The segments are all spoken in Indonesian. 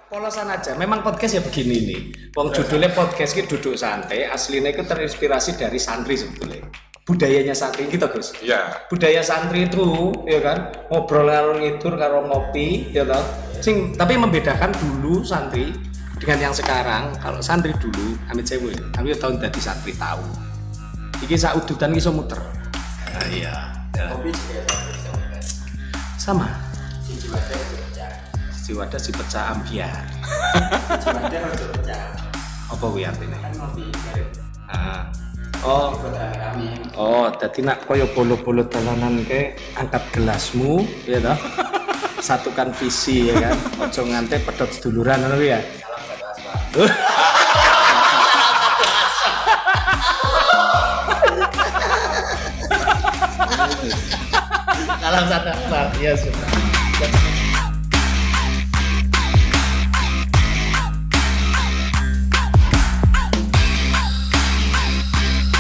polosan aja. Memang podcast ya begini nih. Wong judulnya podcast ini duduk santai, aslinya itu terinspirasi dari santri sebetulnya. Budayanya santri gitu, Gus. Iya. Budaya santri itu, ya kan, ngobrol karo ngidur karo ngopi, ya toh. Tapi membedakan dulu santri dengan yang sekarang. Kalau santri dulu, amit sewu, kami tahun tadi santri tahu. Iki saudutan iso muter. Nah, iya. Kopi juga Sama. siji wadah udah pecah. Si wadah si pecah ambiar. Siji wadah udah pecah. Apa kuwi artine? Kan ngopi bareng. Ah. Oh, Buat rame-rame. oh, dadi nak koyo bolo-bolo dalanan ke angkat gelasmu, ya toh. Satukan visi ya kan. Ojo nganti pedot seduluran ngono ya. Salam satu asma. Salam satu asal. Ya sudah.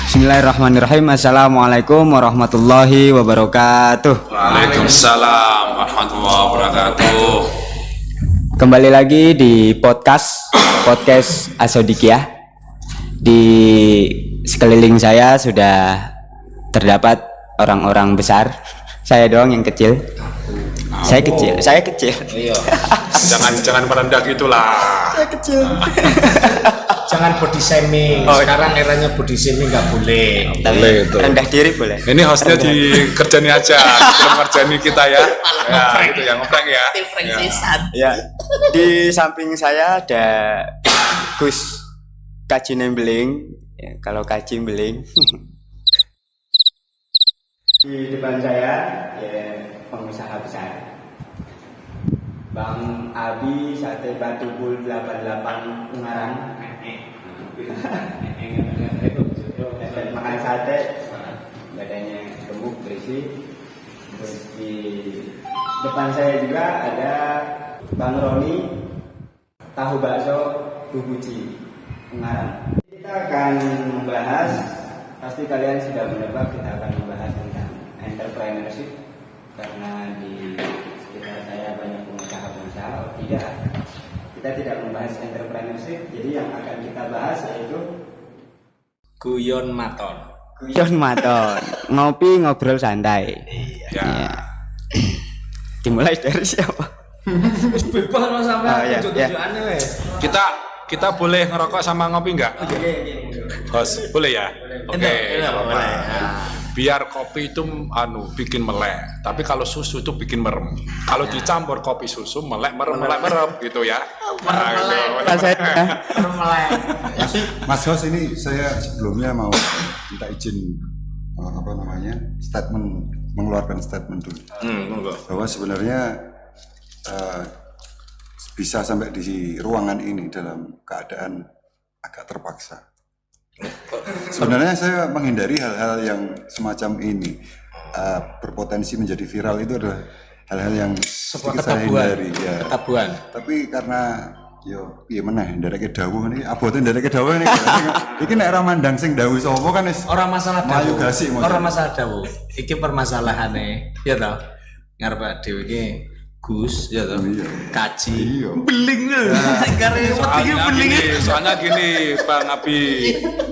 Bismillahirrahmanirrahim. Assalamualaikum warahmatullahi wabarakatuh. Waalaikumsalam warahmatullahi wabarakatuh. Kembali lagi di podcast Asodikiah. Di sekeliling saya sudah terdapat orang-orang besar. Saya doang yang kecil. Saya kecil. Iya. Jangan merendah gitulah. Saya kecil. Jangan body shaming. Oh, sekarang eranya body shaming nggak boleh. Tapi Boleh itu. rendah diri boleh. Ini hostnya dikerjani aja, belum ngerjani kita ya. Ya, gitu ya, ngeprank ya. Ya. Di samping saya ada Gus Kaji Nembling. Ya, kalau Kaji Beling. Di depan saya ya pengusaha besar. Bang Abi Sate Batu Bul 88 Ungaran. Makan sate, badannya gemuk berisi. Terus di depan saya juga ada Bang Roni tahu bakso Bubuji Ungaran. Kita akan membahas, pasti kalian sudah menebak, kita akan membahas tentang entrepreneurship karena di sekitar saya banyak pengusaha-pengusaha. Tidak, kita tidak membahas entrepreneurship. Jadi yang akan kita bahas yaitu Guyon maton. ngopi ngobrol santai. Ya. Dimulai dari siapa? Bebas mas sampai Oh, iya, tujuannya wes. Kita boleh ngerokok sama ngopi nggak? Host, boleh ya? Oke. boleh. Biar kopi itu bikin melek, tapi kalau susu itu bikin merem. Kalau dicampur kopi susu melek merem gitu ya. Nah, gitu. Mas Hos, ini saya sebelumnya mau minta izin mengeluarkan statement dulu Monggo. bahwa sebenarnya bisa sampai di ruangan ini dalam keadaan agak terpaksa. Sebenarnya saya menghindari hal-hal yang semacam ini. Berpotensi menjadi viral itu adalah hal-hal yang sedikit saya hindari ya. Ketabuhan. Tapi karena yo piye meneh ndereke dawuh niki abote ndereke dawuh niki. Iki nek ora mandang sing dawuh sapa kan wis Orang masalah Melayu dawuh. gasik, maksudnya. Orang masalah dawuh. Iki permasalahannya, ya toh. Ngarep dhewe iki Gus, ya toh. Iya. Kaji. Iya. Beling lho. Karena wedi beling. Soalnya gini, Bang Abi,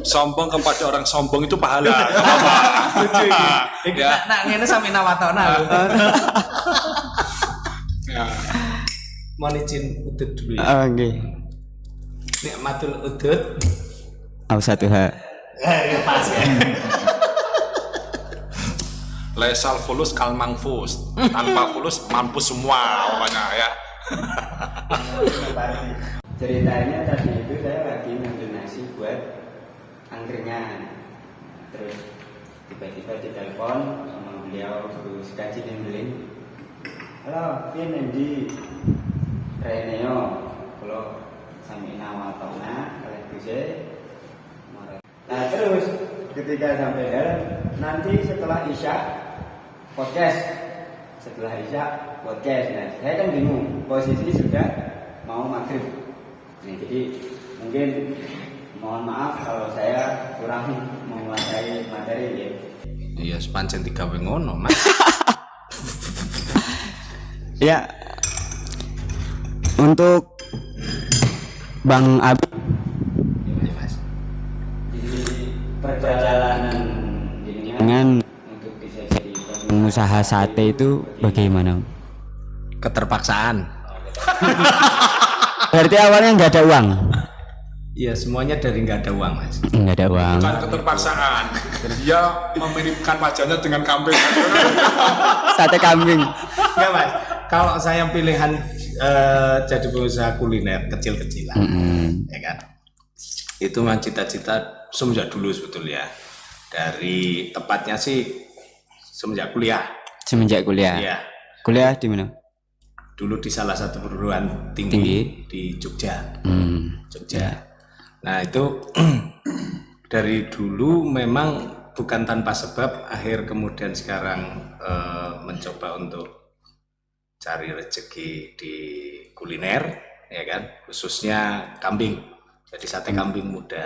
sombong kepada orang sombong itu pahala. Gak apa-apa. Setuju iki. Iki Ya. nak ngene sampe nawatona lho. Ya. Mohon izin udut dulu ya. Oke. Nikmatul udut. Ausatuha. Pas ya. Lesal fulus kalmang fus, tanpa fulus mampus semua pokoknya ya. Ceritanya tadi itu saya lagi ngambil nasi buat angkringan. Terus tiba-tiba ditelepon sama beliau Gus Kaji Nembling. Halo, piye Nendi? Reneo, kalau sami nawatona oleh Guse. Nah terus ketika sampai dalam, nanti setelah Isya podcast, Nah saya kan bingung, posisi sudah mau maghrib. Nah jadi mungkin mohon maaf kalau saya kurang menguasai materi ya. Iya, sepancen digawe ngono, Mas. Ya, untuk Bang Abi. Gimana, Mas? Jadi perjalanan jadinya Dengan untuk bisa jadi pengusaha sate itu bagaimana? Keterpaksaan. Berarti awalnya nggak ada uang? Iya, semuanya dari nggak ada uang, Mas. Nggak ada uang. Bukan keterpaksaan. Dia memiripkan wajahnya dengan kambing. Sate kambing. Enggak, Mas. Kalau saya pilihan jadi pengusaha kuliner kecil-kecilan, ya kan? Itu memang cita-cita semenjak dulu sebetulnya. Dari tepatnya sih semenjak kuliah. Semenjak kuliah. Iya. Kuliah di mana? Dulu di salah satu perguruan tinggi, Tinggi. di Jogja. Hmm. Jogja. Nah, itu dari dulu memang bukan tanpa sebab, akhir kemudian sekarang mencoba untuk cari rezeki di kuliner, ya kan, khususnya kambing. Jadi sate kambing muda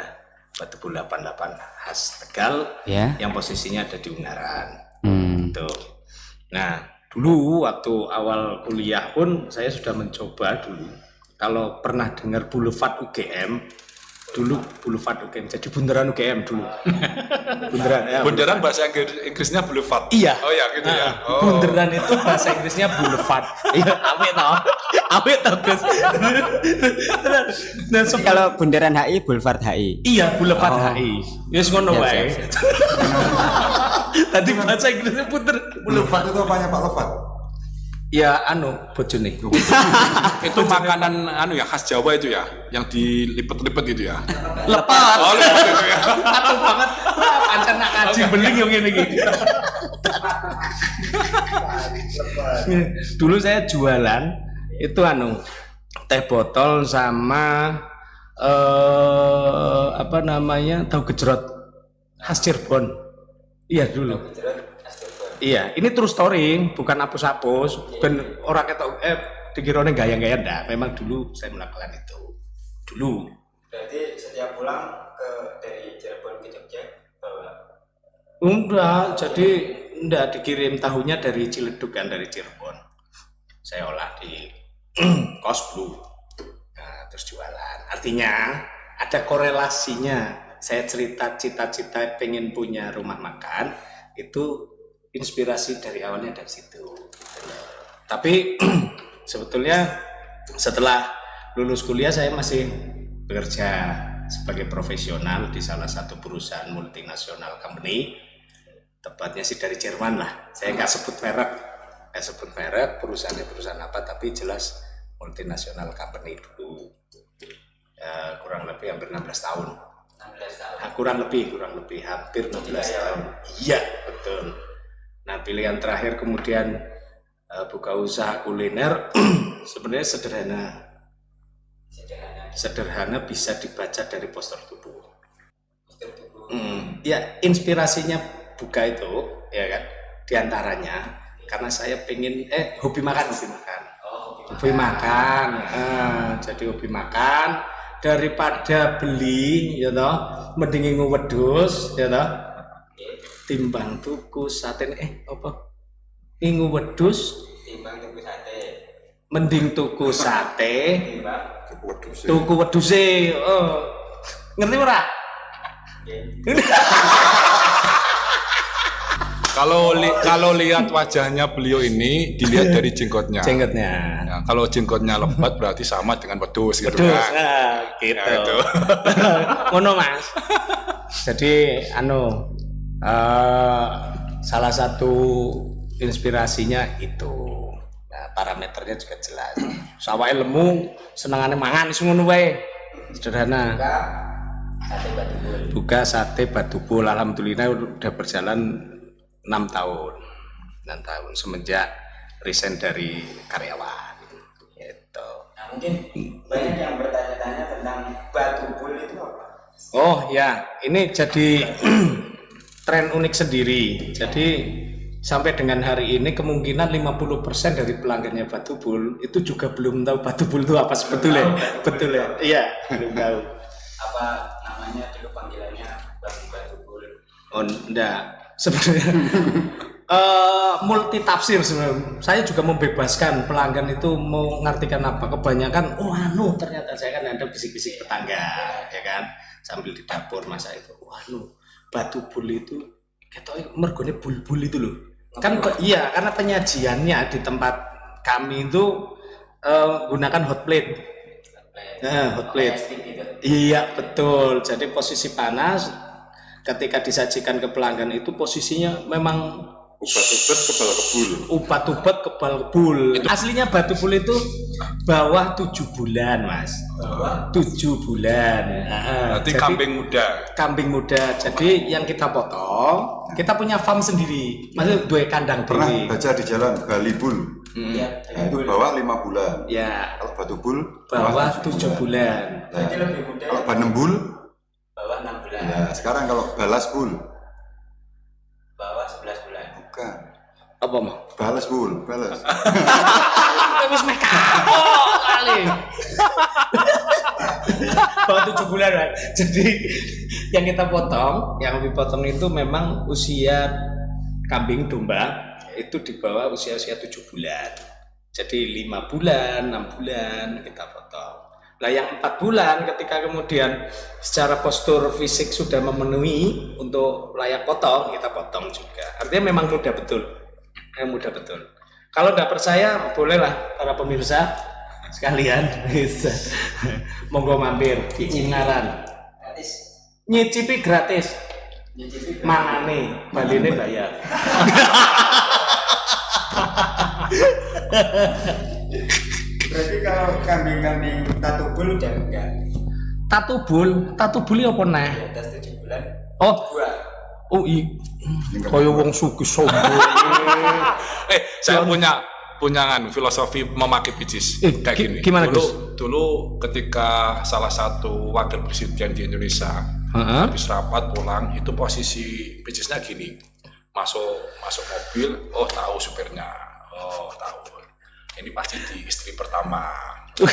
Batubul 88 khas Tegal, Ya. yang posisinya ada di Ungaran. Tuh. Nah, dulu waktu awal kuliah pun saya sudah mencoba dulu. Kalau pernah dengar Boulevard UGM, dulu Boulevard UGM, jadi bundaran UGM dulu. Bundaran ya. Bundaran bahasa Inggrisnya boulevard. Iya. Oh ya gitu ya. Oh. Bundaran itu bahasa Inggrisnya boulevard. Iya, apik toh. Apik toh, Gus. Nah, Kalau bundaran HI, Boulevard HI. iya, boulevard HI. Wis ngono Siap, wae. siap, Tadi bahasa Inggrisnya Lufat itu apanya Pak Lufat? ya bojone. Itu makanan ya khas Jawa itu ya, yang dilipet-lipet itu ya. Lepas. Oh, lipet itu ya. Atuh banget. Pancen nak kaji beling yo ngene iki. Dulu saya jualan itu teh botol sama apa namanya, tahu gejrot khas Cirebon. Iya dulu. Iya, ini true story, bukan hapus-hapus. Ben orang ketok dikirone gaya-gaya ndak. Memang dulu saya melakukan itu. Dulu. berarti setiap pulang dari Cirebon ke Jogja bawa Enggak, jadi enggak dikirim tahunya dari Ciledug kan, dari Cirebon. Saya olah di Kos Blue. Nah, terus jualan. Artinya ada korelasinya. Saya cerita cita-cita pengen punya rumah makan, itu inspirasi dari awalnya dari situ. Tapi sebetulnya setelah lulus kuliah saya masih bekerja sebagai profesional di salah satu perusahaan multinasional company, tepatnya sih dari Jerman lah. Saya nggak sebut merek, perusahaan apa, tapi jelas multinasional company dulu. Kurang lebih hampir 16 tahun. Kurang lebih hampir 16 tahun. Iya, betul. Nah, pilihan terakhir kemudian buka usaha kuliner sebenarnya sederhana bisa dibaca dari poster tubuh. Ya, inspirasinya buka itu ya kan, diantaranya karena saya pengen hobi makan. Jadi hobi makan, daripada beli ya toh, mending ngewedhus ya toh, timbang tuku sate ngingu wedhus mending tuku sate tuku wedhuse. Ngerti ora? Kalau lihat wajahnya beliau ini dilihat dari jenggotnya. Jenggotnya. Ya, kalau jenggotnya lebat berarti sama dengan wedhus gitu Wedhus. kan. Gitu. Ya, itu. Ngono, Mas. Jadi salah satu inspirasinya itu. Nah, parameternya juga jelas. Sawai lemu, senengane mangan wis ngono wae. Sederhana. Buka sate Batubul. Alhamdulillah udah berjalan 6 tahun. 6 tahun semenjak resign dari karyawan. Gitu. Nah, mungkin banyak yang bertanya-tanya tentang Batubul itu apa? Oh ya, ini jadi tren unik sendiri. Jadi sampai dengan hari ini kemungkinan 50% dari pelanggannya Batubul itu juga belum tahu Batubul itu apa sebetulnya. Betul ya? Iya, belum tahu. Apa namanya dulu panggilannya Batubul? Oh enggak, sebenarnya multi tafsir sebenarnya. Saya juga membebaskan pelanggan itu mau ngartikan apa. Kebanyakan, ternyata saya kan ada bisik-bisik tetangga, ya kan, sambil di dapur masa itu. Batu bul itu, kita mergone bul-bul itu loh. Kan iya, karena penyajiannya di tempat kami itu gunakan hot plate. Hot plate. Iya betul. Jadi posisi panas ketika disajikan ke pelanggan itu posisinya memang Ubat-ubat kebal kebul. ubat-ubat kebal kebul. Aslinya batu bul itu bawah 7 bulan, Mas. 7 bulan. Berarti Jadi, kambing muda. Jadi yang kita potong, kita punya farm sendiri. Maksudnya dua kandang Pernah dewe. baca di jalan Bali Bull. Iya. Nah, itu bawah 5 bulan. Ya, Kalau batu bul bawah 7 bulan. Nah, Jadi lebih muda. kalau banem bul, Bawah 6 bulan. ya sekarang kalau balas bul, Bawah 11 bulan. bukan. Apa mau? Balas bul, balas. Wis meh kapok kali. Bawah 7 bulan, Mas. Jadi yang kita potong, yang dipotong itu memang usia kambing domba itu di bawah usia-usia 7 bulan. Jadi 5 bulan, 6 bulan kita potong. Nah yang 4 bulan ketika kemudian secara postur fisik sudah memenuhi untuk layak potong, kita potong juga. Artinya memang mudah betul. Mudah betul. Kalau tidak percaya, bolehlah para pemirsa sekalian bisa. Monggo mampir di Ungaran. Gratis. Nyicipi gratis. Nyicipi Mangane, baline bayar. Berarti kalau kambing-kambing tatubul udah enggak? Tatubul apa nah? di atas 7 bulan. Oh, Dua. kaya wong sugih sombong. Saya punya filosofi memakai picis kayak gini. Gimana, Dulu ketika salah satu wakil presiden di Indonesia habis rapat pulang, itu posisi picisnya gini. Masuk mobil, tahu supirnya. Tahu. Ini pasti di istri pertama. 2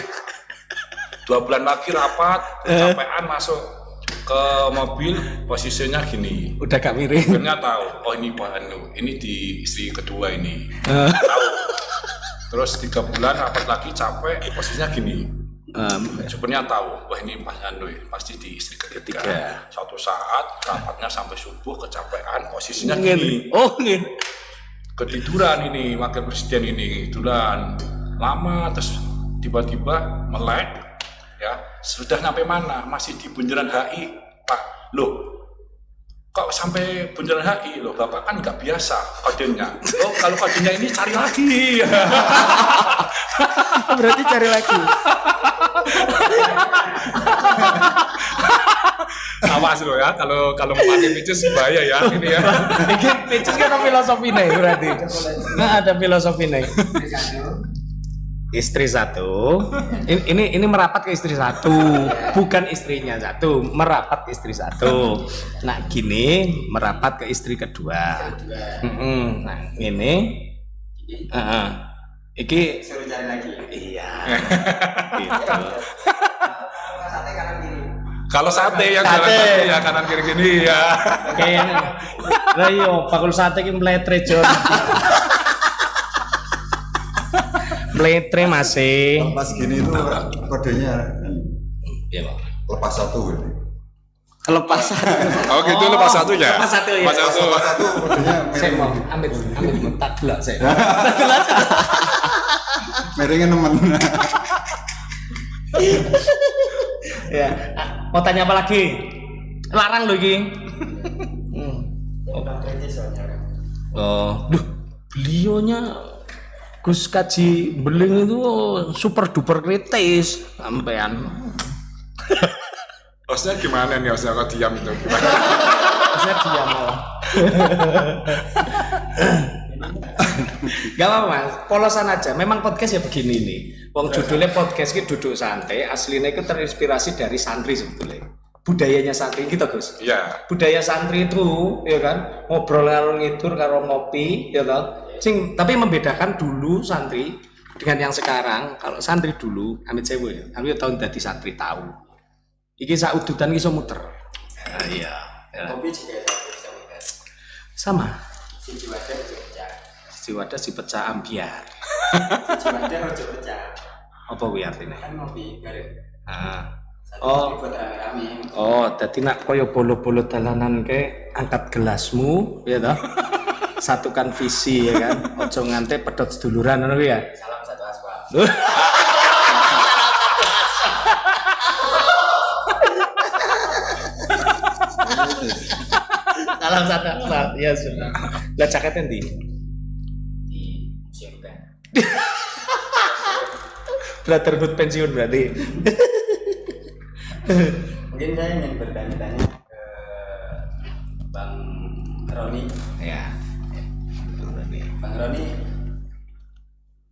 bulan lagi rapat, kecapean masuk ke mobil, posisinya gini. Udah gak miring. Supirnya tahu, ini di istri kedua ini. Tahu. Terus 3 bulan rapat lagi capek, posisinya gini. Supirnya tahu, ini pasti di istri ketiga. Suatu saat rapatnya sampai subuh kecapean, posisinya gini. Ketiduran ini wakil presiden ini tiduran lama, terus tiba-tiba melek, ya sudah sampai mana? Masih di Bundaran HI, Pak. Loh, kok sampai Bundaran HI? Loh, Bapak kan nggak biasa kodenya. Kalau kodenya ini cari lagi. Berarti cari lagi. Awas lo ya, kalau memakai picis bahaya ya ini ya. Ini picis kan filosofi nih berarti. Nah, ada filosofi nih. Istri satu. Ini merapat ke istri satu, bukan istrinya satu, merapat ke istri satu. Nah, gini merapat ke istri kedua. Nah, ini. Iki Suruh cari lagi. iya. Gitu. Sate kanan kiri. Kalau sate ya kanan kiri gini ya. Kayaknya. Lah iya, bakul sate ki mletre Jon. Mletre masih. Pas gini itu kodenya Iya, Pak. lepas satu gitu. Lepas Oh gitu, lepas satu ya. Lepas satu ya. Lepas satu. Lepas satu kodenya Saya miring. mau amit tak delok saya. Miringnya nemen. Ya, mau tanya apa lagi? Larang loh iki. Bang kritis soalnya. Beliaunya Gus Kaji Beling itu super duper kritis sampean. Hostnya gimana nih, hostnya kok diam itu gimana? Saya diam malah. Gak apa-apa Mas, polosan aja. Memang podcast ya begini nih. Wong judulnya podcast ki duduk santai, aslinya itu terinspirasi dari santri sebetulnya. Budayanya santri gitu Gus. Iya. Budaya santri itu ya kan ngobrol karo ngidur karo ngopi ya toh. Tapi membedakan dulu santri dengan yang sekarang. Kalau santri dulu amit sewu ya. Kami tahun dadi santri tahu. Iki saudutan iso muter. Nah, iya. Ya. Kopi juga bisa makan. Sama. Siji wadah juga. Sejiwadah si pecah ambiar. Sejiwadah ojo pecah. Apa kuwi artine? Kan ngopi bareng. Ah. Satu Oh. kopi buat rame-rame. Oh, dadi nak koyo bolo-bolo dalanan ke angkat gelasmu ya toh. Satukan visi ya kan. Ojo ngante pedot seduluran ngono kuwi ya. Salam satu aspal. Salam satu asal. Ya sudah. Lah jaketnya ndi? Di museum band. Brotherhood pensiun berarti. Mungkin saya ingin bertanya-tanya ke Bang Roni. Ya. Bang Roni,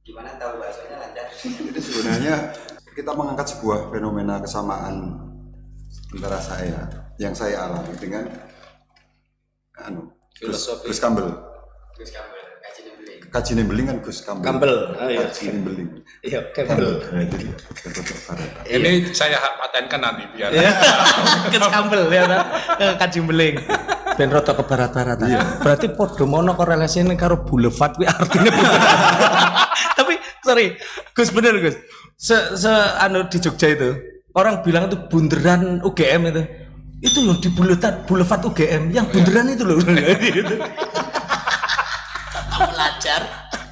gimana tahu bahasanya lancar? Jadi sebenarnya kita mengangkat sebuah fenomena kesamaan antara yang saya alami dengan Filosofi. Gus Campbell. Gus Campbell, kaji nembeling. Kaji Nembeling kan Gus Campbell. Campbell. Oh iya. Kaji Nembeling. Iya, Campbell. Nah, itu dia. Campbell Barat. Ini saya patenkan nanti biar. Gus Campbell ya ta. Kaji Beling. Ben rada ke barat-baratan. Berarti padha mono korelasine karo boulevard kuwi artine bener. Tapi sorry, Gus bener Gus. Anu di Jogja itu orang bilang itu bunderan UGM itu. Itu loh di boulevard UGM yang bunderan itu loh. Gitu. Tak belajar,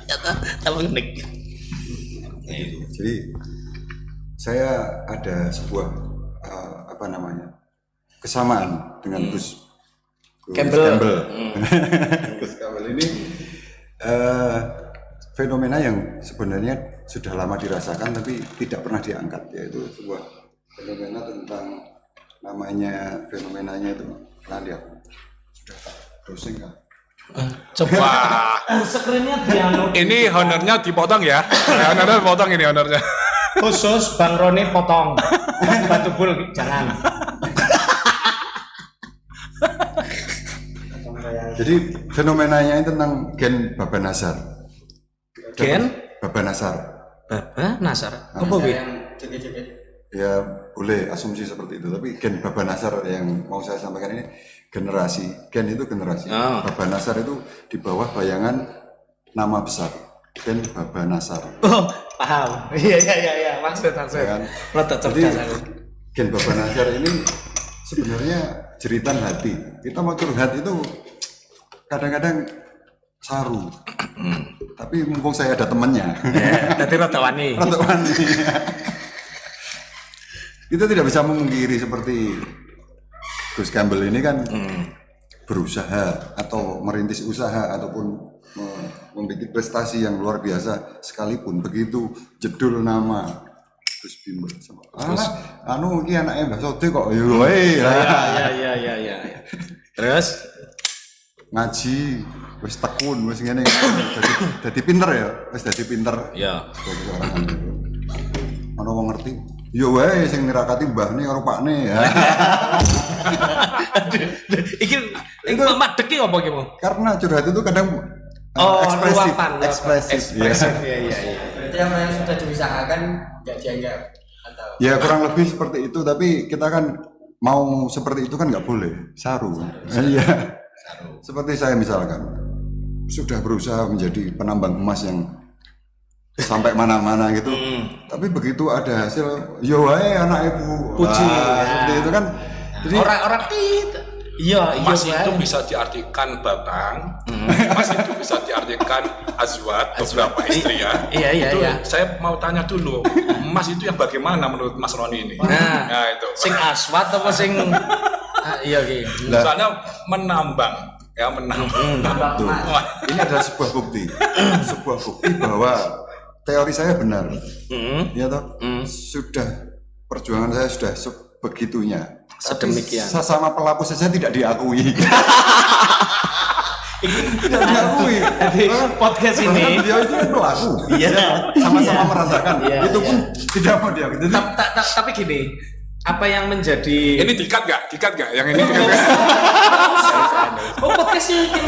ya tak unik. Jadi saya ada sebuah kesamaan dengan Gus Campbell. Gus Campbell ini fenomena yang sebenarnya sudah lama dirasakan tapi tidak pernah diangkat, yaitu sebuah fenomena tentang fenomenanya itu pernah lihat sudah browsing kan? Coba screen-nya dianu. Ini honornya dipotong ya. Honornya dipotong ini honornya. Khusus Bang Roni potong. Batu bul jangan. Jadi fenomenanya itu tentang gen Baba Nasar. Gen Baba Nasar. Baba Nasar. Apa Saya kuwi? yang joget-joget. Ya boleh asumsi seperti itu, tapi gen Baba Nasar yang mau saya sampaikan ini generasi. Gen itu generasi. Oh. Baba Nasar itu di bawah bayangan nama besar. Gen Baba Nasar. Oh, paham. Iya. Maksud. Ya kan? Rada Jadi cerdas aku. gen Baba Nasar ini sebenarnya jeritan hati. Kita mau curhat itu kadang-kadang saru. Tapi mumpung saya ada temannya. Dadi rada wani. Rada wani. Kita tidak bisa memungkiri seperti Gus Campbell ini kan berusaha atau merintis usaha ataupun membuat prestasi yang luar biasa, sekalipun begitu jedul nama Gus Bimber sama anu iki anake Mbah Sode kok yo wae. Iya. Terus Ngaji wis tekun wis ngene dadi pinter ya, wis dadi pinter. ya. Sebagai seorang anak. Ana wong ngerti. Yo wae sing nirakati mbahne karo pakne ya. Iki madeki apa iki, Mo? Karena curhat itu kadang ekspresif. Iya. Berarti yang sudah diusahakan nggak dianggap atau? Ya kurang lebih seperti itu, tapi kita kan mau seperti itu kan nggak boleh, saru. Iya. Seperti saya misalkan sudah berusaha menjadi penambang emas yang sampai mana-mana gitu, tapi begitu ada hasil, yo wae anak ibu Puji. seperti itu kan. Jadi Orang iya Emas itu bisa diartikan babang, emas itu bisa diartikan azwat, beberapa istri ya. Iya. Saya mau tanya dulu, emas itu yang bagaimana menurut Mas Roni ini? Nah, itu. sing aswat apa sing iya iki. Misalnya menambang Betul. Ini adalah sebuah bukti bahwa teori saya benar. Ya toh, sudah perjuangan saya sudah sebegitunya. Sedemikian. Sesama pelaku saja tidak diakui. Tidak diakui. Jadi podcast ini Dia itu kan pelaku. Iya. Sama-sama merasakan. Iya, Itu pun tidak mau diakui. Jadi, tapi gini, apa yang menjadi ini dikat gak? Yang ini dikat gak? Oh, podcast ini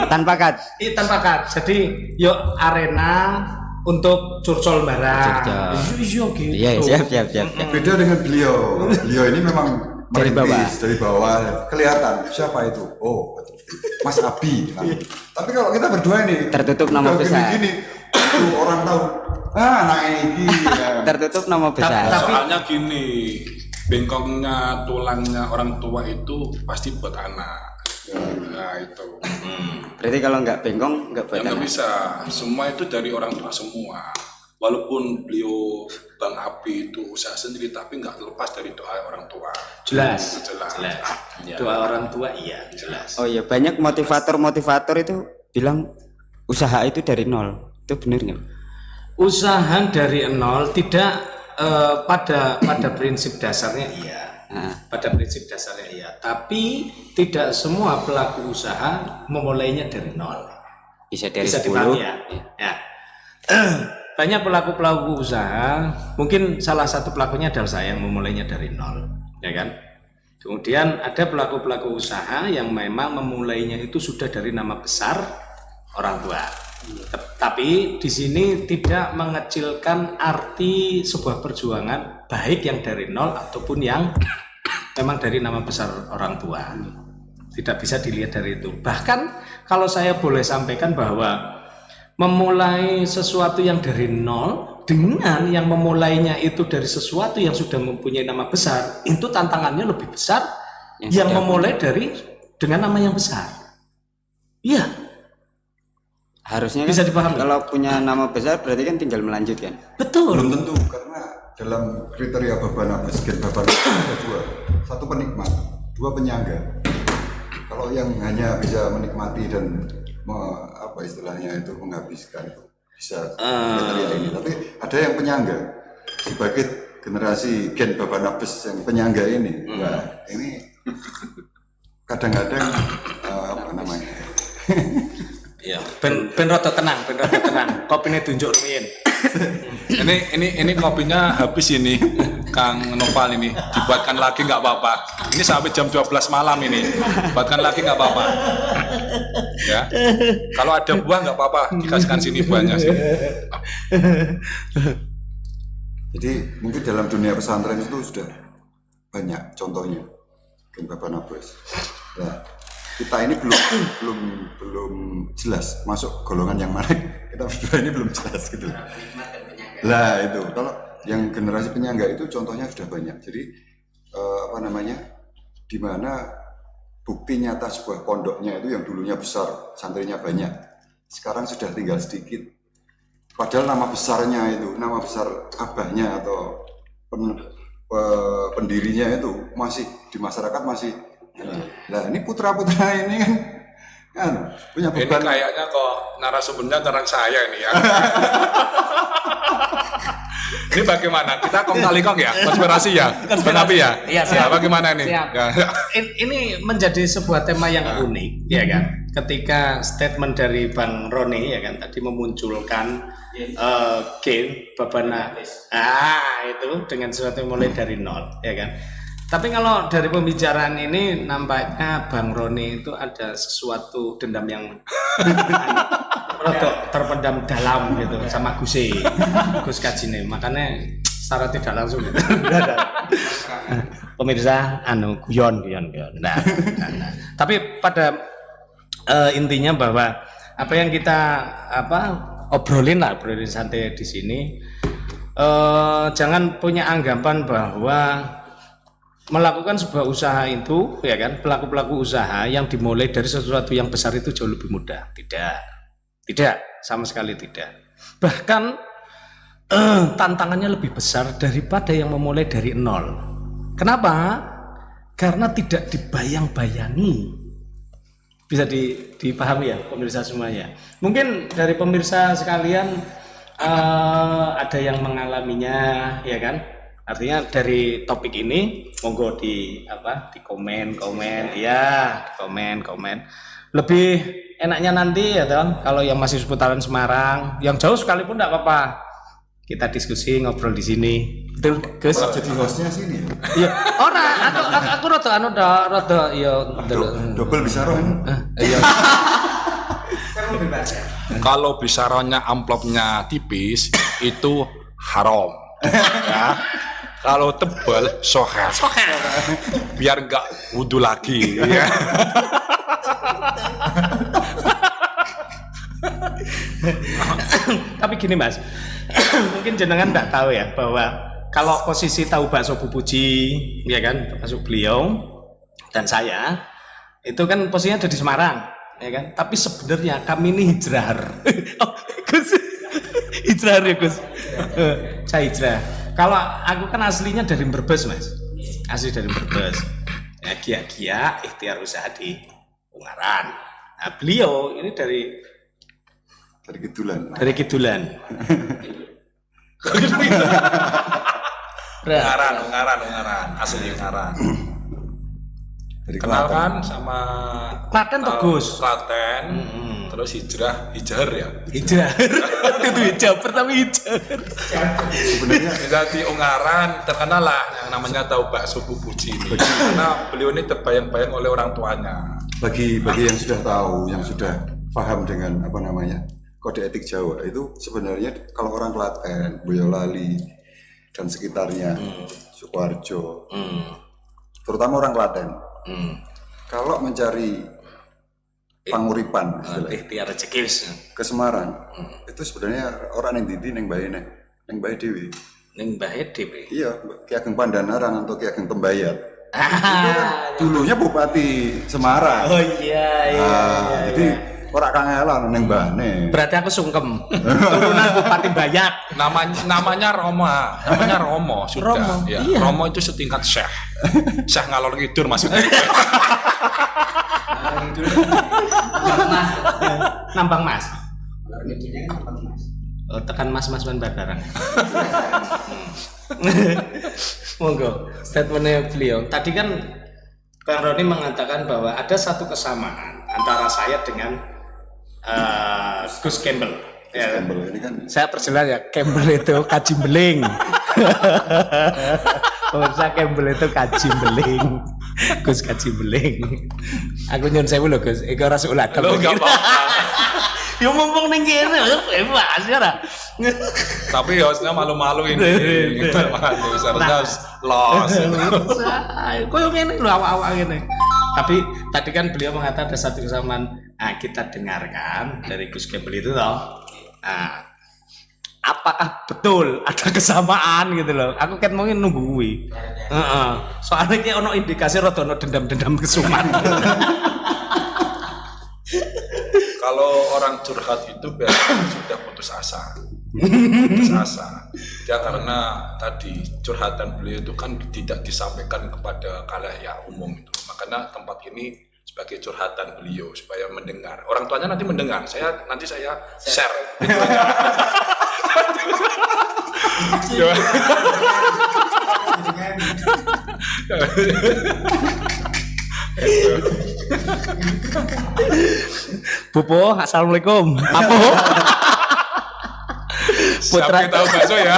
Tanpa kat. tanpa kat. Jadi yo arena untuk curcol barang. Curcol. Iya gitu. Iya, siap. beda dengan beliau. Beliau ini memang Dari merintis dari bawah. Kelihatan siapa itu. Oh, Mas Abi. Nah, tapi kalau kita berdua ini Tertutup nama udah besar. Gini, itu orang tahu. Anak ini. Ya. Tertutup nama besar. Soalnya gini, bengkoknya tulangnya orang tua itu pasti buat anak. Nah itu. Berarti kalau nggak bengkong nggak buat Ya nggak anak. bisa. Semua itu dari orang tua semua. Walaupun beliau Bang Abi itu usaha sendiri, tapi nggak terlepas dari doa orang tua. Jelas. Jelas. Ya. Doa orang tua iya jelas. Oh iya, banyak motivator itu bilang usaha itu dari nol. Itu benar nggak? Usaha dari nol tidak pada prinsip dasarnya iya. Pada prinsip dasarnya iya, tapi tidak semua pelaku usaha memulainya dari nol. Bisa dari Bisa 10. dipahami ya. Ya. Banyak pelaku-pelaku usaha, mungkin salah satu pelakunya adalah saya yang memulainya dari nol, ya kan? Kemudian ada pelaku-pelaku usaha yang memang memulainya itu sudah dari nama besar orang tua. Tapi di sini tidak mengecilkan arti sebuah perjuangan baik yang dari nol ataupun yang memang dari nama besar orang tua. Tidak bisa dilihat dari itu. Bahkan kalau saya boleh sampaikan bahwa memulai sesuatu yang dari nol dengan yang memulainya itu dari sesuatu yang sudah mempunyai nama besar, itu tantangannya lebih besar yang memulai dengan nama yang besar. Iya. Harusnya Bisa kan dipahami. kalau punya nama besar berarti kan tinggal melanjutkan. Betul. Belum tentu karena dalam kriteria Babanabes, gen Babanabes ada dua. Satu penikmat, dua penyangga. Kalau yang hanya bisa menikmati dan apa istilahnya itu menghabiskan itu bisa kriteria ini, tapi ada yang penyangga sebagai generasi gen Babanabes yang penyangga ini. Nah, ini kadang-kadang apa namanya? Ya, ben rada tenang. Kopine tunjuk rumiyin. Ini kopinya habis ini, Kang Noval ini. Dibuatkan lagi nggak apa-apa. Ini sampai jam 12 malam ini. Buatkan lagi nggak apa-apa. Ya. Kalau ada buah nggak apa-apa, dikasihkan sini buahnya sih. Jadi mungkin dalam dunia pesantren itu sudah banyak contohnya gen Babanabes. Nah, kita ini belum jelas masuk golongan yang mana. Kita berdua ini belum jelas gitu. Lah itu kalau yang generasi penyangga itu contohnya sudah banyak. Jadi apa namanya, di mana bukti nyata sebuah pondoknya itu yang dulunya besar, santrinya banyak, sekarang sudah tinggal sedikit. Padahal nama besarnya itu, nama besar abahnya atau pendirinya itu masih di masyarakat masih. Nah ini putra-putra ini kan punya Ini beban. kayaknya kok narasumbernya terang saya ini ya. Ini bagaimana? Kita kong kali kong ya, konspirasi ya, konspirasi ya. Iya, siap. Nah, bagaimana ini? Siap. Ya. Ini menjadi sebuah tema yang unik, ya kan? Ketika statement dari Bang Roni, ya kan, tadi memunculkan gen Babanabes. Itu dengan sesuatu yang mulai dari nol, ya kan? Tapi kalau dari pembicaraan ini nampaknya Bang Roni itu ada sesuatu dendam yang terpendam dalam gitu sama Gus Kajine. Makanya secara tidak langsung gitu. Pemirsa guyon. Nah. Tapi pada intinya bahwa apa yang kita obrolin santai di sini, jangan punya anggapan bahwa melakukan sebuah usaha itu, ya kan, pelaku-pelaku usaha yang dimulai dari sesuatu yang besar itu jauh lebih mudah. Tidak, sama sekali tidak. Bahkan tantangannya lebih besar daripada yang memulai dari nol. Kenapa? Karena tidak dibayang-bayangi. Bisa dipahami ya pemirsa semuanya. Mungkin dari pemirsa sekalian ada yang mengalaminya, ya kan? Artinya dari topik ini monggo di komen ya, komen. Lebih enaknya nanti ya toh, kalau yang masih seputaran Semarang, yang jauh sekalipun enggak apa-apa. Kita diskusi ngobrol di sini. Betul, Gus? Jadi hostnya sini ya. Iya. Ora, aku rada ya Double bisa roh. iya. Kalau bisaronnya amplopnya tipis itu haram. Ya. Kalau tebal sohar. Biar nggak wudhu lagi. Ya. Tapi gini Mas, mungkin jenengan enggak tahu ya bahwa kalau posisi tahu bakso Bu Puji, ya kan, termasuk beliau dan saya, itu kan posisinya ada di Semarang, ya kan. Tapi sebenarnya kami ini hijrah. Oh, Gus, hijrah ya Gus. Saya hijrah. Kalau aku kan aslinya dari Brebes Mas, asli dari Brebes. Ya Gia ikhtiar usaha di Ungaran. Nah beliau ini dari Kidulan. Ungaran, asli Ungaran. Dari Kenalkan sama Klaten tuh Gus. Klaten, terus hijrah ya. Hijrah. Itu hijab pertama hijab. Sebenarnya Di Ungaran terkenal lah yang namanya tahu bakso Bu Puji ini. Karena beliau ini terbayang-bayang oleh orang tuanya. bagi yang sudah tahu, yang sudah paham dengan apa namanya kode etik Jawa itu sebenarnya kalau orang Klaten, Boyolali dan sekitarnya, Sukoharjo, terutama orang Klaten, kalau mencari panguripan Ikhtiar rezeki wis. ke Semarang, itu sebenarnya orang yang didi neng bae dewi. Ning bae dhewe. Iya, Ki Ageng Pandanaran atau Ki Ageng Tembayat. Itu kan dulunya Bupati Semarang. Oh iya. Jadi ora kangelan neng bane. Berarti aku sungkem. Turunan Bupati Bayat. Namanya Romo sudah. Romo, Ya, iya. Romo itu setingkat Syekh. Syekh ngalor ngidur maksudnya. Nambang Mas. Ngidulnya kan nambang Mas. Oh, tekan Mas barang. Monggo, statementnya beliau. Tadi kan Kang Roni mengatakan bahwa ada satu kesamaan antara saya dengan Gus Campbell. Ya. Campbell ini kan Saya perjelas ya, Campbell itu kajimbeling. Pemirsa Campbell itu kajimbeling. Gus kajimbeling. Aku nyun sewu lho Gus, iku ora sok uladem. Lo enggak apa-apa. Ya mumpung ning kene bebas ya ora. Tapi hostnya malu-malu ini. Malu seharusnya los. Koyo ngene lho awak-awak ngene. Tapi tadi kan beliau mengatakan ada satu kesamaan. Nah, kita dengarkan dari Gus Campbell itu toh. Nah, apakah betul ada kesamaan gitu loh? Aku kan mungkin nungguin. Soalnya kayak ono indikasi rada ono dendam-dendam kesuman. Kalau orang curhat itu biasanya sudah putus asa. Ya karena tadi curhatan beliau itu kan tidak disampaikan kepada khalayak umum itu. Makanya tempat ini sebagai curhatan beliau supaya mendengar. Orang tuanya nanti mendengar. Nanti saya share. Bupo, assalamualaikum. Apa? Putra tahu bakso ya.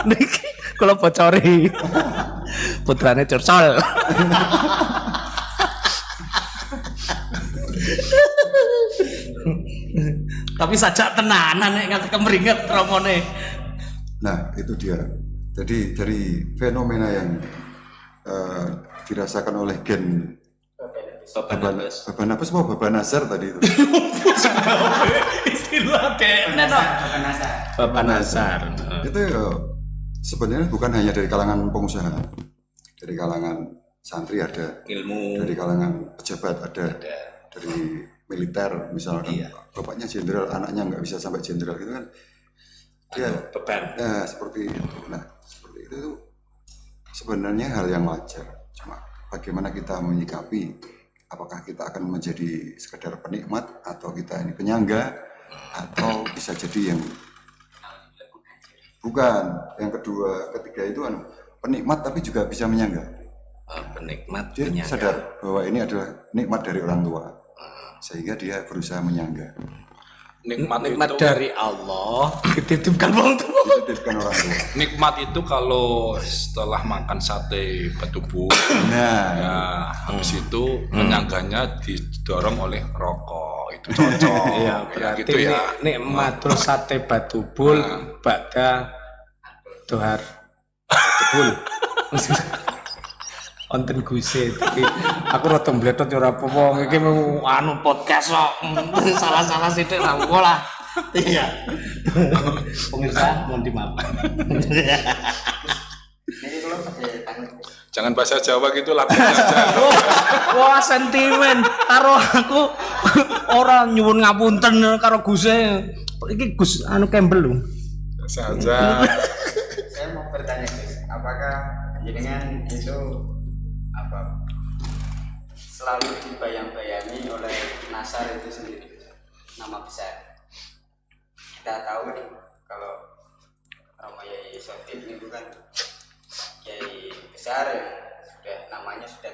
Niki kalau bocori. Putrane curcol. Tapi sajak tenanan nek nganti kemringet romone. nah itu dia. Jadi dari fenomena yang dirasakan oleh gen Babanabas mau Babanazar tadi itu. Istilah dek. Babanazar. Itu sebenarnya bukan hanya dari kalangan pengusaha, dari kalangan santri ada, Ilmu. dari kalangan pejabat ada, dari militer misalkan, bapaknya jenderal, anaknya nggak bisa sampai jenderal gitu kan, dia beban. ya seperti itu. Nah seperti itu sebenarnya hal yang wajar, cuma bagaimana kita menyikapi, apakah kita akan menjadi sekedar penikmat atau kita ini penyangga, atau bisa jadi yang bukan, yang kedua, ketiga itu penikmat tapi juga bisa menyangga. Penikmat Dia penyangga. sadar bahwa ini adalah nikmat dari orang tua, sehingga dia berusaha menyangga. Nikmat dari Allah dititipkan orang tua. Dititipkan orang tua. Nikmat itu kalau setelah makan sate batubu, Nah, ya habis itu menyangganya didorong oleh rokok, itu cocok. Iya, Ya, berarti gitu ya. nikmat terus sate batubul, bakda dohar batubul. Onten guse, tapi aku rada mbletot ora apa-apa. Iki mau anu podcast kok. Salah-salah sithik lah. Iya. Pemirsa mohon dimaafkan. Ini kalau pakai tangan. Jangan bahasa Jawa gitu lakukan aja. Wah sentimen karo aku orang nyuwun ngapunten karo Guse. Iki Gus anu Campbell lho. Saja. Saya mau bertanya Gus, apakah jenengan itu apa selalu dibayang-bayangi oleh Nasar itu sendiri, nama besar? Kita tahu nih kalau Romo Yai Sotin ini bukan Kiai besar yang sudah namanya sudah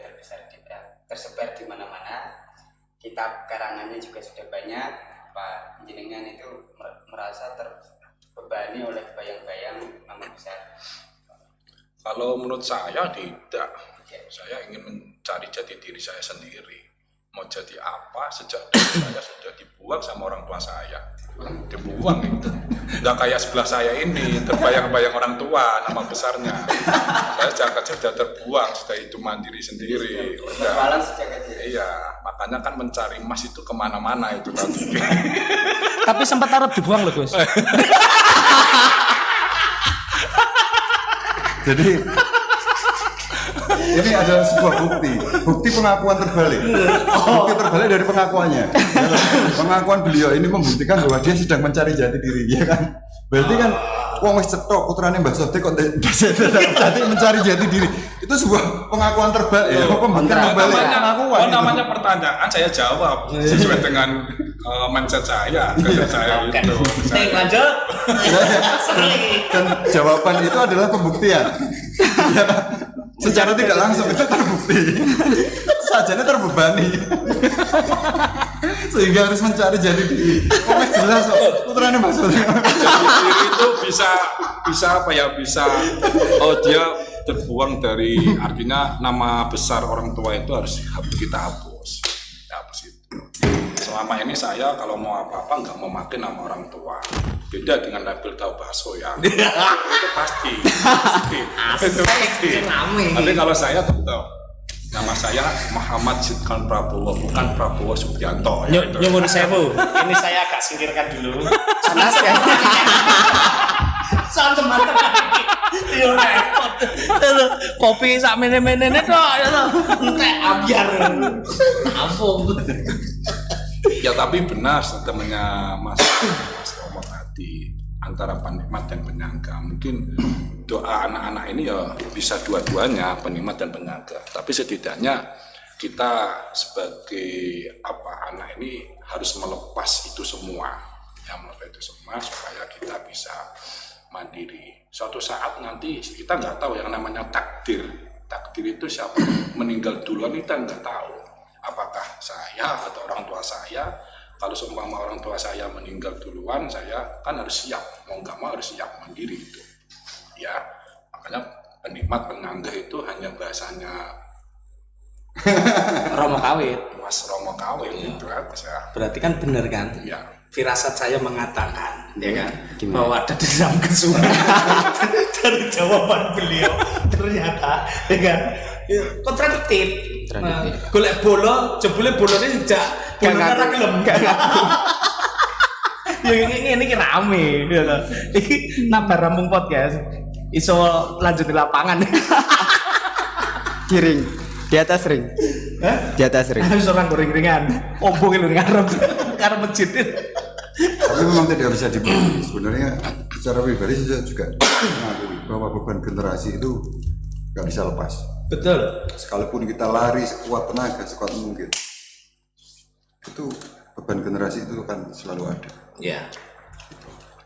tersebar di mana-mana, kitab karangannya juga sudah banyak. Pak jenengan itu merasa terbebani oleh bayang-bayang nama besar? Kalau menurut saya tidak. Saya ingin mencari jati diri saya sendiri. Mau jadi apa, sejak dulu saya sudah dibuang sama orang tua saya. Dibuang itu. Nggak kayak sebelah saya ini, terbayang-bayang orang tua, nama besarnya. Saya sejak kecil sudah terbuang, sudah itu mandiri sendiri. Berjualan sejak kecil. Iya, makanya kan mencari emas itu kemana-mana itu kan. Tapi sempat arep dibuang loh Gus. Jadi ini adalah sebuah bukti pengakuan terbalik. Bukti terbalik dari pengakuannya. Pengakuan beliau ini membuktikan bahwa dia sedang mencari jati diri, ya kan? Berarti kan wong wis cetok putrane Mbah Sotik kok jadi mencari jati diri. Itu sebuah pengakuan terbalik, ya, pembuktian terbalik pengakuan. Oh, namanya pertanyaan saya jawab sesuai dengan mindset saya, kerja saya itu. Lanjut. Dan jawaban itu adalah pembuktian. Ya, secara tidak langsung itu terbukti. Sajanya terbebani. Sehingga harus mencari jati diri. Oh, jelas kok. Putrane maksudnya. Jati diri itu bisa apa ya? Bisa dia terbuang dari, artinya nama besar orang tua itu harus kita hapus. Hapus itu. Selama ini saya kalau mau apa-apa nggak mau pakai nama orang tua. Beda dengan label tahu bakso ya. Itu pasti. Itu pasti. Tapi kalau saya tetap nama saya Muhammad Sidkan Prabowo, bukan Prabowo Subianto. Ya, Nyuwun sewu. Ini saya agak singkirkan dulu. Panas ya. Soal teman-teman. Yo repot. Kopi sak mene-menene tok ya to. Entek ambyar. Ampun. Ya tapi benar temannya Mas Romo tadi, antara penikmat dan penyangga. Mungkin doa anak-anak ini ya bisa dua-duanya, penikmat dan penyangga. Tapi setidaknya kita sebagai anak ini harus melepas itu semua, ya melepas itu semua supaya kita bisa mandiri. Suatu saat nanti kita nggak tahu yang namanya takdir. Takdir itu siapa meninggal duluan kita nggak tahu. Apakah saya atau orang tua saya? Kalau seumpama orang tua saya meninggal duluan, saya kan harus siap, mau nggak mau harus siap mandiri itu. Ya, makanya penikmat penyangga itu hanya bahasanya Romo kawit. Mas Romo kawin itu aja. Berarti kan benar kan? Ya. Firasat saya mengatakan, ya kan, bahwa ada dendam kesulitan dari jawaban beliau ternyata, ya kan, kontradiktif. Golek bola, jebule bolone sejak bola ora gelem. Ya ini rame, ya toh. Iki nabar rampung podcast. Iso lanjut di lapangan. Kiring di atas ring. Hah? Di atas ring. Harus orang goring-ringan. Ombong lu ngarep masjid. Tapi memang tidak bisa dibeli. Sebenarnya secara pribadi saya juga mengakui bahwa beban generasi itu nggak bisa lepas. Betul. Sekalipun kita lari sekuat tenaga, sekuat mungkin, itu beban generasi itu akan selalu ada. Ya.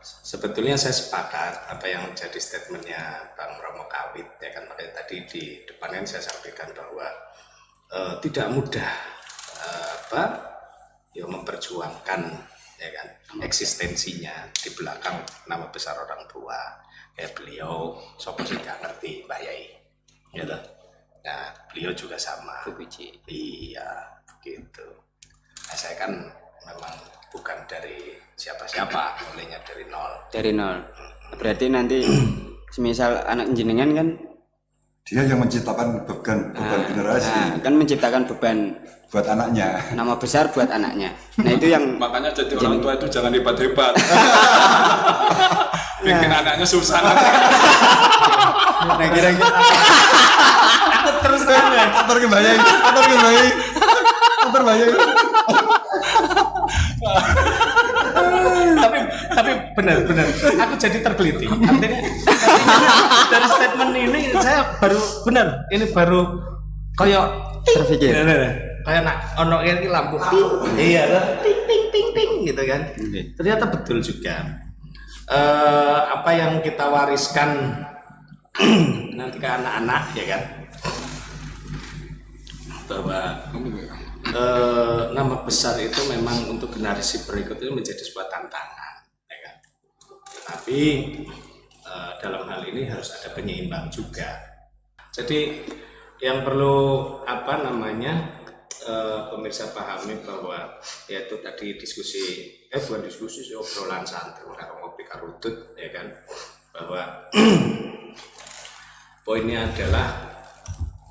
Sebetulnya saya sepakat apa yang jadi statementnya Bang Romo Kawit, ya kan, makanya tadi di depannya saya sampaikan bahwa tidak mudah memperjuangkan, ya kan, eksistensinya di belakang nama besar orang tua. Kayak beliau, sopo sih gak ngerti Mbak Yai, ya toh. Nah, beliau juga sama. Iya, begitu. Nah, saya kan memang bukan dari siapa-siapa, mulainya dari nol. Dari nol. Berarti nanti semisal anak jenengan kan Dia yang menciptakan beban generasi kan menciptakan beban buat anaknya. nama besar buat anaknya. Nah itu yang Makanya jadi orang tua itu jangan hebat-hebat. Bikin anaknya susah nanti. nah kira-kira Terus ya. Atur kebayang. tapi benar aku jadi tergeliti artinya dari statement ini saya baru kayak terpikir. kayak nak ono ini lampu iya lah ping gitu kan. Ternyata betul juga apa yang kita wariskan nanti ke anak-anak ya kan, bahwa nama besar itu memang untuk generasi berikutnya menjadi sebuah tantangan ya kan? Tapi dalam hal ini harus ada penyeimbang juga. Jadi yang perlu pemirsa pahami bahwa yaitu tadi bukan diskusi obrolan santai karo ngopi karutut ya kan, bahwa poinnya adalah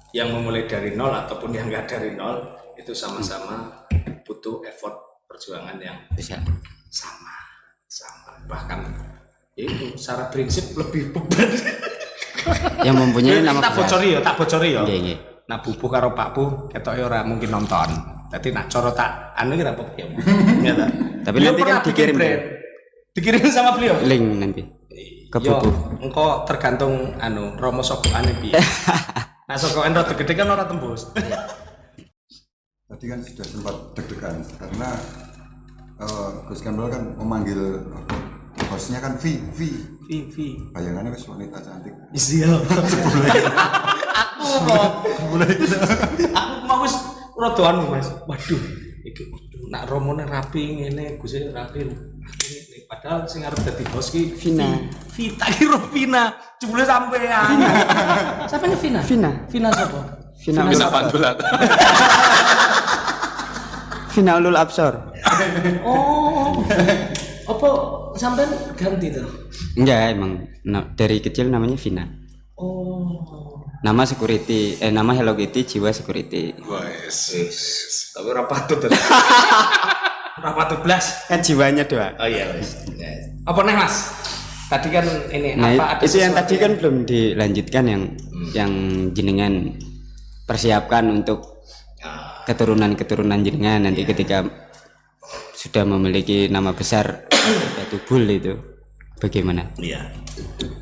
yang memulai dari nol ataupun yang enggak dari nol itu sama-sama butuh effort perjuangan yang bisa sama bahkan itu secara prinsip lebih beban. yang mempunyai nama tak bocori ya Nggih. nah bubu karo pakku ketok ora mungkin nonton, jadi nak coro tak anu kira apa ya. Tapi nanti kan dikirim sama beliau link nanti ke yo buku. engko tergantung Romo sokokane piye. Nah sokokan rada gede kan ora tembus. Tadi kan sudah sempat deg-degan karena Gus Campbell kan memanggil hostnya kan V. Bayangannya wis wanita cantik. Iya. Aku mau wis rada anu Mas. Waduh, iki nak romone rapi ngene, Guse rapi. Padahal sing arep dadi host ki Vina. Vita kira Vina. Jebule sampean. Sampeyan Vina. Vina sapa? Bisa pandulat. Vina Ulul Absor. Oh. Apa sampean ganti tuh? Enggak, emang dari kecil namanya Vina. Oh. Nama security, nama Hello Kitty, jiwa security. Wes. Tapi ora patut. Ora patut blas. Kan jiwanya doa. Oh iya wis. Apa nih Mas? Tadi kan ini Nah, apa ada itu yang tadi sesuatu kan belum dilanjutkan yang jenengan persiapkan untuk keturunan jenengan nanti ketika sudah memiliki nama besar Batu Bul itu bagaimana? Iya.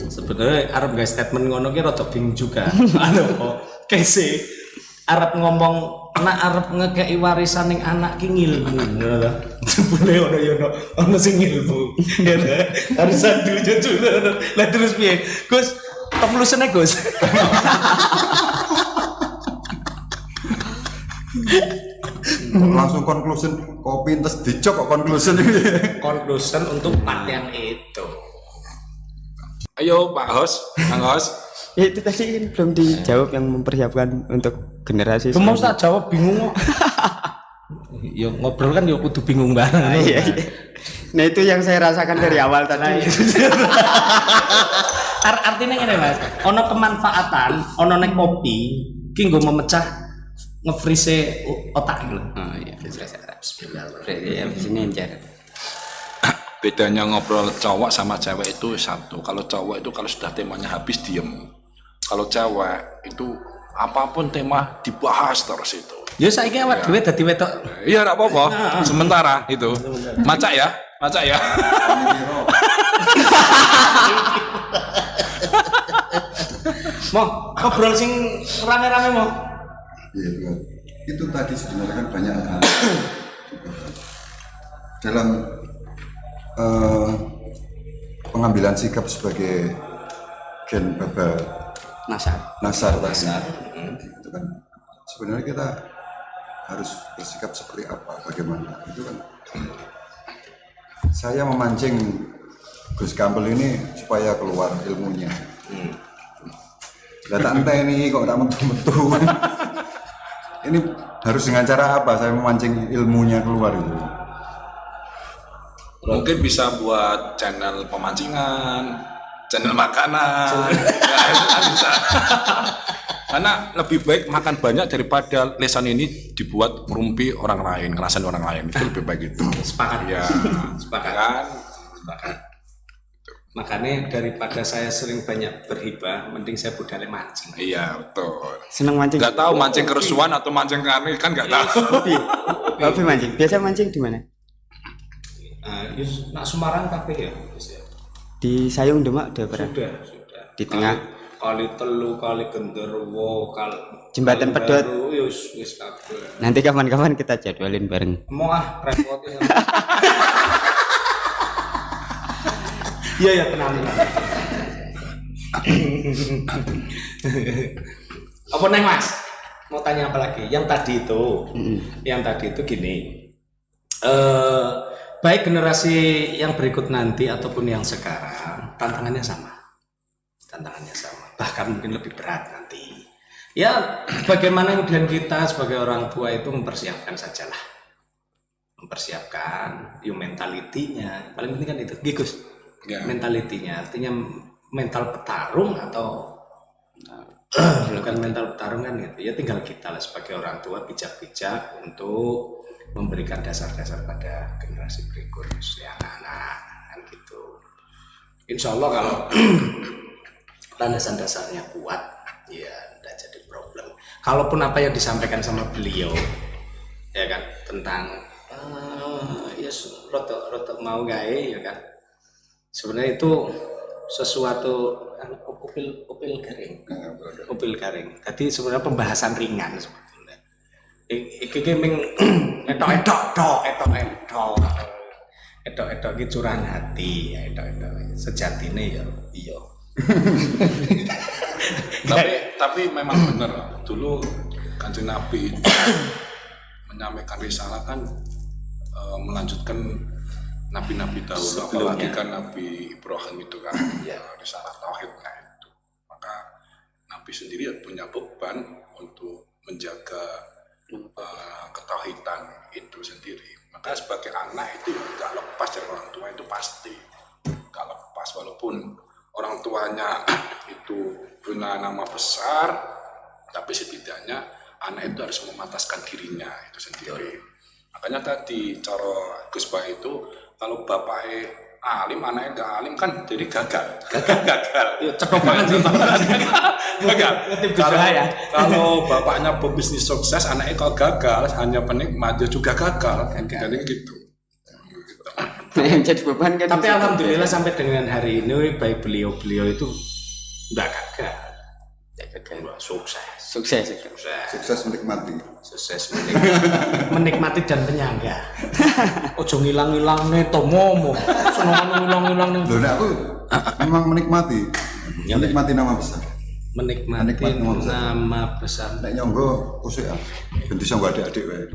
Sebenarnya Arab guys statement ngono ki rada bingung juga. Kok kese Arab ngomong anak Arab ngekei warisan ning anak ki ngilmu ngono lho. Jebule ono sing ngilmu. Ya harus dunya juga. Lah terus piye? Gus, conclusion-e Gus. Langsung conclusion kopi terus dicok kok conclusion. Conclusion untuk part yang itu. Ayo Pak Host, Kang Host. Ya, itu tadi kan belum dijawab yang mempersiapkan untuk generasi. Mau tak jawab bingung kok. Yo ngobrol kan yo kudu bingung bareng. Iya. Nah itu yang saya rasakan dari awal tadi. Artinya ngene Mas, ono kemanfaatan, ono nek kopi ki nggo memecah nge-freeze otak gitu. Oh iya, bismillahirrahmanirrahim. Ya, sini encer. Bedanya ngobrol cowok sama cewek itu satu. Kalau cowok itu kalau sudah temanya habis diem. Kalau cewek itu apapun tema dibahas terus itu. Ya saiki awak dhewe dadi wedok. Iya enggak apa-apa. Sementara itu. Macak ya. Mau ngobrol sing rame-rame mau. Iya, Tuhan. Itu tadi sebenarnya kan banyak hal dalam pengambilan sikap sebagai gen baba nasar tadi. Itu kan sebenarnya kita harus bersikap seperti apa, bagaimana itu kan. Saya memancing Gus Campbell ini supaya keluar ilmunya. Gak tak entah ini kok tak metu-metu. Ini harus dengan cara apa saya memancing ilmunya keluar itu? Mungkin bisa buat channel pemancingan, channel makanan. Ya, itu kan bisa. Karena lebih baik makan banyak daripada lesan ini dibuat merumpi orang lain, ngerasain orang lain. Itu lebih baik itu. Sepakat. Ya, Sepakat. kan? Sepakat. Makanya daripada saya sering banyak berhibah, mending saya budale mancing. Iya, betul. Seneng mancing. Nggak tahu mancing kerusuhan atau mancing aneh kan nggak tahu. Hobi mancing. Biasa mancing di mana? Nak Semarang kabeh ya. Wis ya. Di Sayung Demak udah pernah. Sudah. Di tengah. Kali Telu, Kali Genderuwo, Kali Jembatan Pedot. Wis kabeh. Nanti kapan-kapan kita jadwalin bareng. Mau repot ya. Iya ya tenang. Apa neng Mas? Mau tanya apa lagi? Yang tadi itu gini. Baik generasi yang berikut nanti ataupun yang sekarang tantangannya sama. Bahkan mungkin lebih berat nanti. Ya bagaimana kemudian kita sebagai orang tua itu mempersiapkan sajalah. Mempersiapkan mentalitinya. Paling penting kan itu. Gigus. Ya. Mentalitinya artinya mental petarung atau bukan mental petarung kan gitu ya, tinggal kita lah sebagai orang tua bijak-bijak untuk memberikan dasar-dasar pada generasi berikutnya anak-anak kan gitu. Insya Allah kalau landasan dasarnya kuat ya tidak jadi problem. Kalaupun apa yang disampaikan sama beliau ya kan tentang ya rotok mau gawe ya kan, sebenarnya itu sesuatu upil garing. Tadi sebenarnya pembahasan ringan sebetulnya. Iki ming etok iki curahan hati, etok sejatine ya iya. tapi memang benar dulu Kanjeng Nabi itu menyampaikan risalah kan melanjutkan nabi-nabi dahulu, apalagi kan Nabi Ibrahim itu kan risalah tauhidnya itu. Maka Nabi sendiri punya beban untuk menjaga ketauhidan itu sendiri. Maka sebagai anak itu tidak lepas dari orang tua, itu pasti tidak lepas, walaupun orang tuanya itu punya nama besar, tapi setidaknya anak itu harus memataskan dirinya itu sendiri. Makanya tadi cara Gus Bah itu kalau bapaknya alim, anaknya nggak alim kan jadi gagal. Cetok banget sih. Gagal. Ya. Kalau bapaknya pebisnis sukses, anaknya kalau gagal hanya penikmat, dia juga gagal. Jadi gitu. Yang jadi beban kan. Tapi alhamdulillah sampai dengan hari ini baik beliau itu nggak gagal. Sukses menikmati dan penyangga. Ojo ngilang-ngilang nih tomomo. Seneng ngilang-ngilang nih. Loh, aku memang menikmati nama besar. Menikmati nama besar. Nek nyonggo kusuk ya. Ben iso adik-adik wae.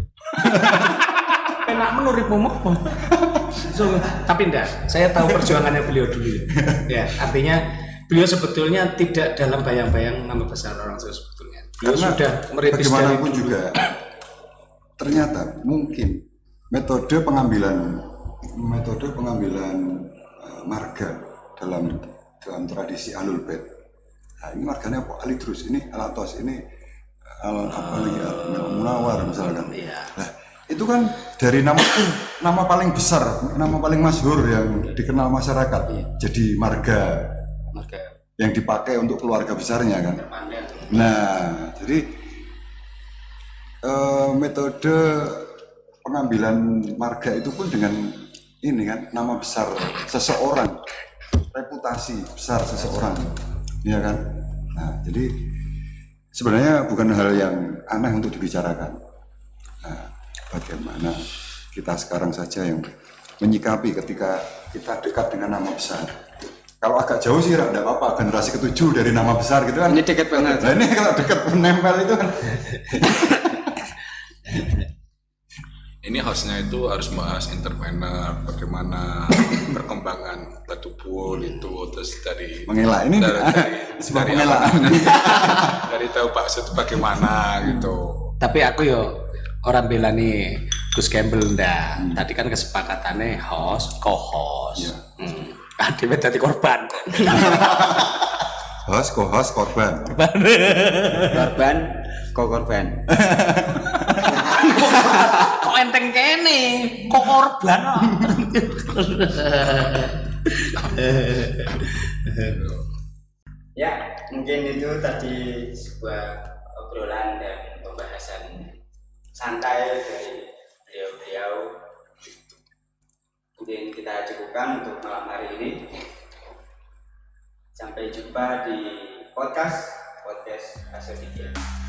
Enak menurutmu apa? Tapi enggak, saya tahu perjuangannya beliau dulu. Ya, artinya beliau sebetulnya tidak dalam bayang-bayang nama besar orang tua sebetulnya. Beliau Karena sudah merintis dari bagaimanapun juga ternyata mungkin metode pengambilan marga dalam tradisi Ahlul Bait. Nah, ini marganya apa? Alidrus, ini Alatos, ini Munawar misalkan. Nah, itu kan dari nama paling besar, nama paling masyhur yang dikenal masyarakat, jadi marga yang dipakai untuk keluarga besarnya kan. Nah, jadi metode pengambilan marga itu pun dengan ini kan, nama besar seseorang, reputasi besar seseorang, ya kan. Nah, jadi sebenarnya bukan hal yang aneh untuk dibicarakan. Nah, bagaimana kita sekarang saja yang menyikapi ketika kita dekat dengan nama besar. Kalau agak jauh sih tidak apa-apa, generasi ke-7 dari nama besar gitu kan. Ini dekat banget. Nah, ini kalau dekat menempel itu kan. Ini hostnya itu harus bahas entrepreneur, bagaimana perkembangan batu bul itu, terus dari Mengelak ini sebuah pengelaan. Dari tahu bakso itu bagaimana gitu. Tapi aku yo orang bela nih Gus Campbell ndak. Tadi kan kesepakatannya host, co-host. Dia jadi korban. host, co-host, korban. Korban, korban. Kok enteng kene, kok korban. Ya, mungkin itu tadi sebuah obrolan dan pembahasan santai dari beliau-beliau. Mungkin kita cukupkan untuk malam hari ini. Sampai jumpa di podcast Asodikya.